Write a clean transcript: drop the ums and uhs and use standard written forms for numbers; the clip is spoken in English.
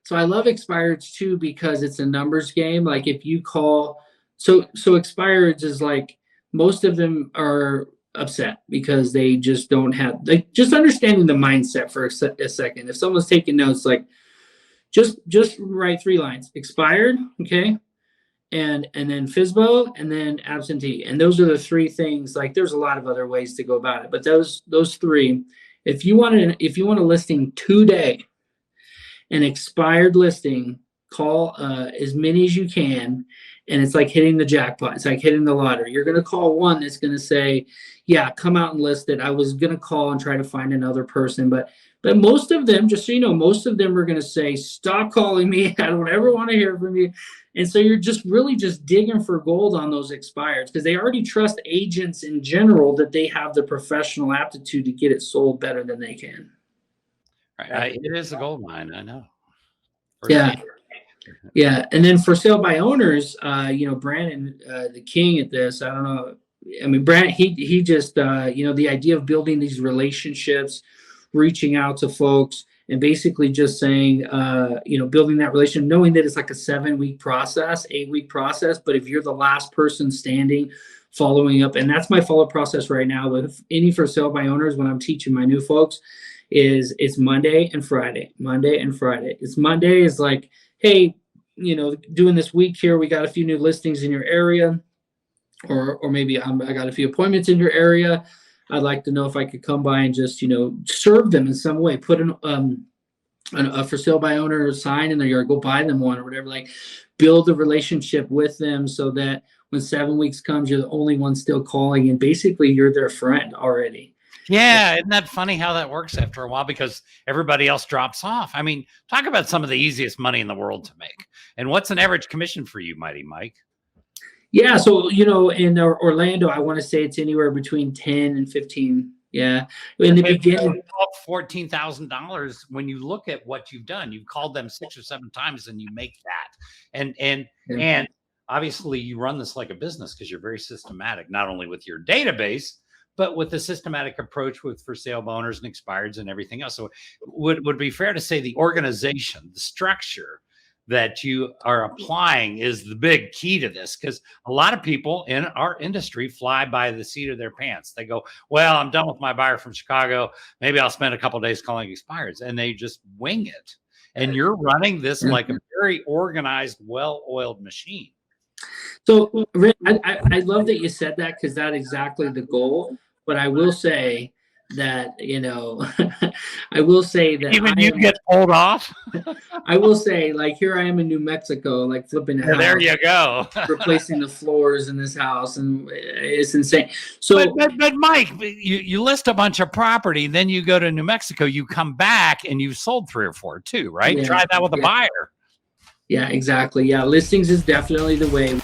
So I love expireds too because it's a numbers game. Like if you call, so expireds is like most of them are upset because they just don't have, like, just understanding the mindset for a second. If someone's taking notes, like just write 3 lines: expired, okay, and then FSBO, and then absentee. And those are the 3 things. Like there's a lot of other ways to go about it, but those 3. If you want a listing today, an expired listing, call as many as you can, and it's like hitting the jackpot. It's like hitting the lottery. You're going to call one that's going to say, yeah, come out and list it. I was going to call and try to find another person, but most of them, just so you know, most of them are going to say, stop calling me. I don't ever want to hear from you. And so you're just really just digging for gold on those expireds because they already trust agents in general that they have the professional aptitude to get it sold better than they can. Right. It is a gold mine, I know. Yeah. Yeah. And then for sale by owners, Brandon, the king at this, I don't know. I mean, Brandon, he just, the idea of building these relationships, reaching out to folks, and basically just saying, building that relationship, knowing that it's like a 7-week process, 8-week process. But if you're the last person standing, following up, and that's my follow-up process right now with any for sale by owners when I'm teaching my new folks, is it's Monday and Friday. It's Monday is like, hey, doing this week here, we got a few new listings in your area, or maybe I got a few appointments in your area. I'd like to know if I could come by and just, serve them in some way, put a for sale by owner sign in their yard, go buy them one or whatever, like build a relationship with them so that when 7 weeks comes, you're the only one still calling, and basically you're their friend already. Yeah, isn't that funny how that works after a while because everybody else drops off? I mean, talk about some of the easiest money in the world to make. And what's an average commission for you, Mighty Mike? Yeah, so in Orlando, I want to say it's anywhere between 10 and 15. Yeah, in the beginning, $14,000. When you look at what you've done, you've called them 6 or 7 times, and you make that. And obviously, you run this like a business because you're very systematic, not only with your database, but with the systematic approach with for sale by owners and expireds and everything else. So would it be fair to say the organization, the structure that you are applying is the big key to this? Because a lot of people in our industry fly by the seat of their pants. They go, well, I'm done with my buyer from Chicago. Maybe I'll spend a couple of days calling expireds, and they just wing it. And you're running this like a very organized, well-oiled machine. So Rick, I love that you said that because that's exactly the goal. But I will say that, even you get pulled off. I will say, like, here I am in New Mexico, like flipping a house. There you go. Replacing the floors in this house, and it's insane. So, but Mike, you list a bunch of property, then you go to New Mexico, you come back, and you've sold 3 or 4 too, right? Yeah, try that with a buyer. Yeah, exactly. Yeah, listings is definitely the way.